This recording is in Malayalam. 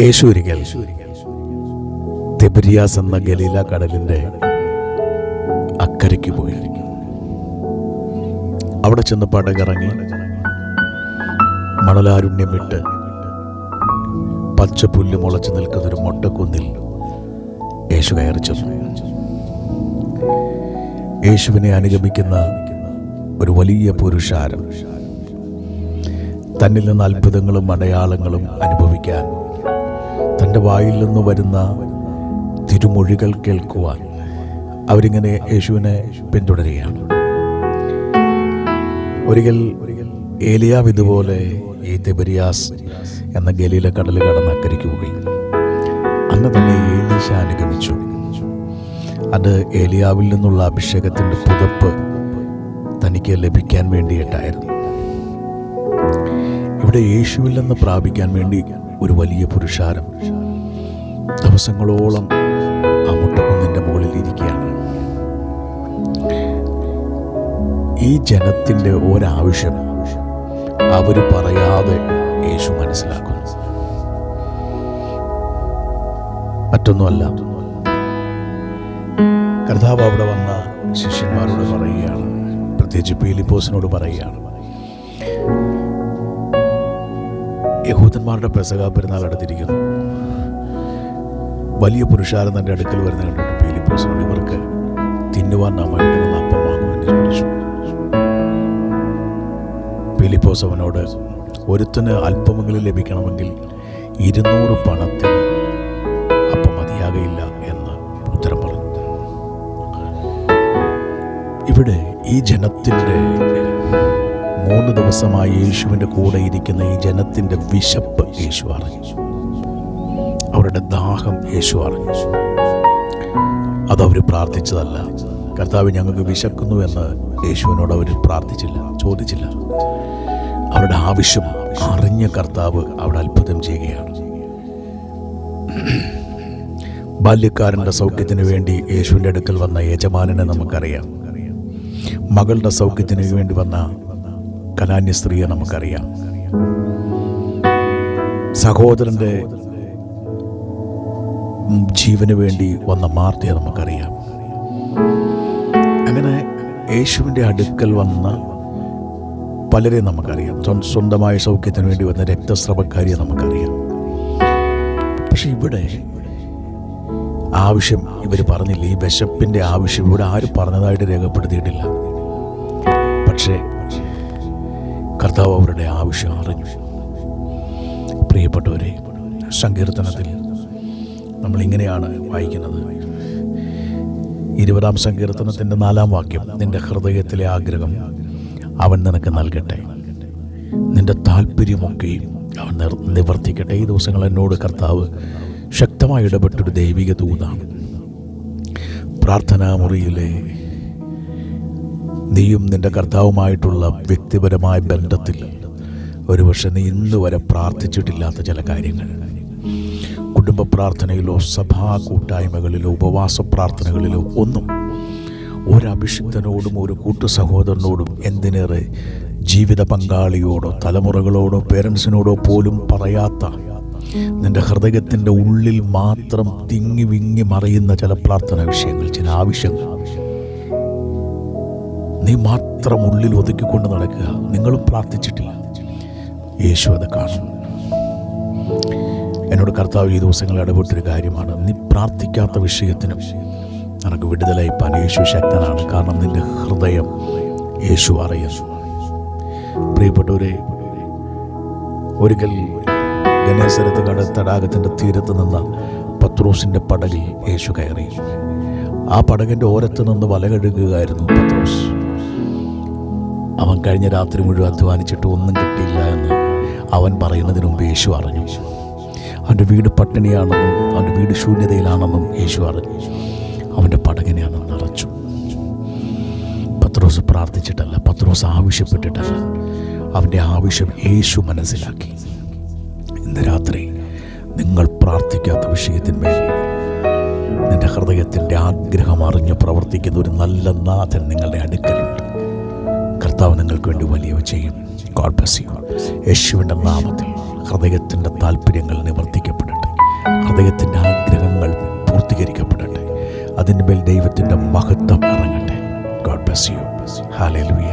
യേശു ഒരിക്കൽ തിബരിയാസ് എന്ന ഗലീല കടലിൻ്റെ അക്കരയ്ക്ക് പോയി. അവിടെ ചെന്ന് പടകിറങ്ങി മണലാരുണ്യം വിട്ട് പച്ചപ്പുല്ല് മുളച്ചു നിൽക്കുന്നൊരു മൊട്ടക്കുന്നിൽ യേശു കയറി ചെന്നു. യേശുവിനെ അനുഗമിക്കുന്ന ഒരു വലിയ പുരുഷാരം തന്നിൽ നിന്ന് അത്ഭുതങ്ങളും അടയാളങ്ങളും അനുഭവിക്കാൻ, തൻ്റെ വായിൽ നിന്ന് വരുന്ന തിരുമൊഴികൾ കേൾക്കുവാൻ അവരിങ്ങനെ യേശുവിനെ പിന്തുടരുകയാണ്. ഒരിക്കൽ ഏലിയാവ് ഇതുപോലെ ഈ തിബരിയാസ് എന്ന ഗലീല കടൽ കടന്ന് അക്കരയ്ക്ക് പോയി. അന്ന് തന്നെ ഏലീശ അനുഗമിച്ചു. അത് ഏലിയാവിൽ നിന്നുള്ള അഭിഷേകത്തിൻ്റെ പുതപ്പ് തനിക്ക് ലഭിക്കാൻ വേണ്ടിയിട്ടായിരുന്നു. ഇവിടെ യേശുവിൽ നിന്ന് പ്രാപിക്കാൻ വേണ്ടി ഒരു വലിയ പുരുഷാരം ദിവസങ്ങളോളം ആ മുട്ടക്കുന്നിൻ്റെ മുകളിൽ ഇരിക്കുകയാണ്. ഈ ജനത്തിൻ്റെ ഒരാവശ്യം അവർ പറയാതെ യേശു മനസ്സിലാക്കുന്നു. മറ്റൊന്നുമല്ല, കർത്താവ് അവിടെ വന്ന ശിഷ്യന്മാരോട് പറയുകയാണ്, പ്രത്യേകിച്ച് ഫിലിപ്പോസിനോട് പറയുകയാണ്, യഹൂദന്മാരുടെ പെസഹ പെരുന്നാൾ അടുത്തിരിക്കുന്നു. വലിയ പുരുഷാരം തൻ്റെ അടുക്കൽ വരുന്ന കണ്ടിട്ട് ഫിലിപ്പോസിനോട്, ഇവർക്ക് തിന്നുവാൻ നാം എടുക്കുന്ന അപ്പം വാങ്ങുമെന്ന് ചോദിച്ചു. ഫിലിപ്പോസ് അവനോട്, ഒരുത്തിന് അല്പമെങ്കിലും ലഭിക്കണമെങ്കിൽ 200 പണത്തിന് അപ്പം മതിയാകയില്ല എന്ന് ഉത്തരം പറഞ്ഞു. ഇവിടെ ഈ ജനത്തിൻ്റെ 3 ദിവസമായി യേശുവിൻ്റെ കൂടെ ഇരിക്കുന്ന ഈ ജനത്തിൻ്റെ വിശപ്പ് യേശു അറിഞ്ഞു. അവരുടെ ദാഹം യേശു അറിഞ്ഞു. അതവർ പ്രാർത്ഥിച്ചതല്ല. കർത്താവ് ഞങ്ങൾക്ക് വിശക്കുന്നു എന്ന് യേശുവിനോട് അവർ പ്രാർത്ഥിച്ചില്ല, ചോദിച്ചില്ല. അവരുടെ ആവശ്യം അറിഞ്ഞ കർത്താവ് അവിടെ അത്ഭുതം ചെയ്യുകയാണ്. ബാല്യക്കാരൻ്റെ സൗഖ്യത്തിന് വേണ്ടി യേശുവിൻ്റെ അടുക്കൽ വന്ന യജമാനനെ നമുക്കറിയാം. മകളുടെ സൗഖ്യത്തിന് വേണ്ടി വന്ന കനാന്യ സ്ത്രീയെ നമുക്കറിയാം. സഹോദരൻ്റെ ജീവന് വേണ്ടി വന്ന മാർത്തയെ നമുക്കറിയാം. അങ്ങനെ യേശുവിൻ്റെ അടുക്കൽ വന്ന പലരെ നമുക്കറിയാം. സ്വന്തമായ സൗഖ്യത്തിന് വേണ്ടി വന്ന രക്തസ്രവക്കാരിയെ നമുക്കറിയാം. പക്ഷെ ഇവിടെ ആവശ്യം ഇവർ പറഞ്ഞില്ല. ഈ വിശപ്പിൻ്റെ ആവശ്യം ഇവിടെ ആരും പറഞ്ഞതായിട്ട് രേഖപ്പെടുത്തിയിട്ടില്ല. പക്ഷേ കർത്താവ് അവരുടെ ആവശ്യം അറിഞ്ഞു. പ്രിയപ്പെട്ടവരെ, സങ്കീർത്തനത്തിൽ നമ്മളിങ്ങനെയാണ് വായിക്കുന്നത്. 20-ാം സങ്കീർത്തനത്തിൻ്റെ 4-ാം വാക്യം, നിന്റെ ഹൃദയത്തിലെ ആഗ്രഹം അവൻ നിനക്ക് നൽകട്ടെ, നിന്റെ താല്പര്യമൊക്കെയും അവൻ നിവർത്തിക്കട്ടെ. ഈ ദിവസങ്ങൾ എന്നോട് കർത്താവ് ശക്തമായി ഇടപെട്ടൊരു ദൈവിക ദൂതാണ്. പ്രാർത്ഥനാ മുറിയിലെ നീയും നിന്റെ കർത്താവുമായിട്ടുള്ള വ്യക്തിപരമായ ബന്ധത്തിൽ ഒരുപക്ഷെ നീ ഇന്ന് വരെ പ്രാർത്ഥിച്ചിട്ടില്ലാത്ത ചില കാര്യങ്ങൾ, കുടുംബ പ്രാർത്ഥനയിലോ സഭാ കൂട്ടായ്മകളിലോ ഉപവാസ പ്രാർത്ഥനകളിലോ ഒന്നും ഒരഭിഷിക്തനോടും ഒരു കൂട്ടു സഹോദരനോടും, എന്തിനേറെ ജീവിത പങ്കാളിയോടോ തലമുറകളോടോ പേരൻസിനോടോ പോലും പറയാത്ത, നിന്റെ ഹൃദയത്തിൻ്റെ ഉള്ളിൽ മാത്രം തിങ്ങി വിങ്ങി മറയുന്ന ചില പ്രാർത്ഥനാ വിഷയങ്ങൾ, ചില ആവശ്യങ്ങൾ നീ മാത്രം ഉള്ളിൽ ഒതുക്കിക്കൊണ്ട് നടക്കുക. നിങ്ങളും പ്രാർത്ഥിച്ചിട്ടില്ല. യേശു അത് കാണും. എന്നോട് കർത്താവ് ഈ ദിവസങ്ങളിൽ ഇടപെട്ടൊരു കാര്യമാണ്, നീ പ്രാർത്ഥിക്കാത്ത വിഷയത്തിനും നിനക്ക് വിടുതലയപ്പാൻ യേശു ശക്തനാണ്. കാരണം നിന്റെ ഹൃദയം യേശു അറിയുന്നു. പ്രിയപ്പെട്ടവരെ, ഒരിക്കൽ ഗനേസരത്ത് തടാകത്തിൻ്റെ തീരത്ത് നിന്ന് പത്രോസിൻ്റെ പടകിൽ യേശു കയറി. ആ പടകിൻ്റെ ഓരത്ത് നിന്ന് വല കഴുകുകയായിരുന്നു പത്രോസ്. അവൻ കഴിഞ്ഞ രാത്രി മുഴുവൻ അധ്വാനിച്ചിട്ട് ഒന്നും കിട്ടിയില്ല എന്ന് അവൻ പറയുന്നതിന് മുമ്പ് യേശു അറിഞ്ഞു. അവൻ്റെ വീട് പട്ടിണിയാണെന്നും അവൻ്റെ വീട് ശൂന്യതയിലാണെന്നും യേശു അറിഞ്ഞു. അവൻ്റെ പടകിനെ അന്ന് നിറച്ചു. പത്രോസ് പ്രാർത്ഥിച്ചിട്ടല്ല, പത്രോസ് ആവശ്യപ്പെട്ടിട്ടല്ല, അവൻ്റെ ആവശ്യം യേശു മനസ്സിലാക്കി. ഇന്ന് രാത്രി നിങ്ങൾ പ്രാർത്ഥിക്കാത്ത വിഷയത്തിന്മേൽ നിന്റെ ഹൃദയത്തിൻ്റെ ആഗ്രഹം അറിഞ്ഞ് പ്രവർത്തിക്കുന്ന ഒരു നല്ല നാഥൻ നിങ്ങളുടെ അടുക്കലുണ്ട്. കർത്താവ് നിങ്ങൾക്ക് വേണ്ടി വലിയവ ചെയ്യും. God bless you. യേശുവിൻ്റെ നാമത്തിൽ ഹൃദയത്തിൻ്റെ താല്പര്യങ്ങൾ നിവർത്തിക്കപ്പെടട്ടെ. ഹൃദയത്തിൻ്റെ ആഗ്രഹങ്ങൾ പൂർത്തീകരിക്കപ്പെടട്ടെ. അതിൻ്റെ മേൽ ദൈവത്തിൻ്റെ മഹത്വം ഇറങ്ങട്ടെ. God bless you. ഹല്ലേലൂയ.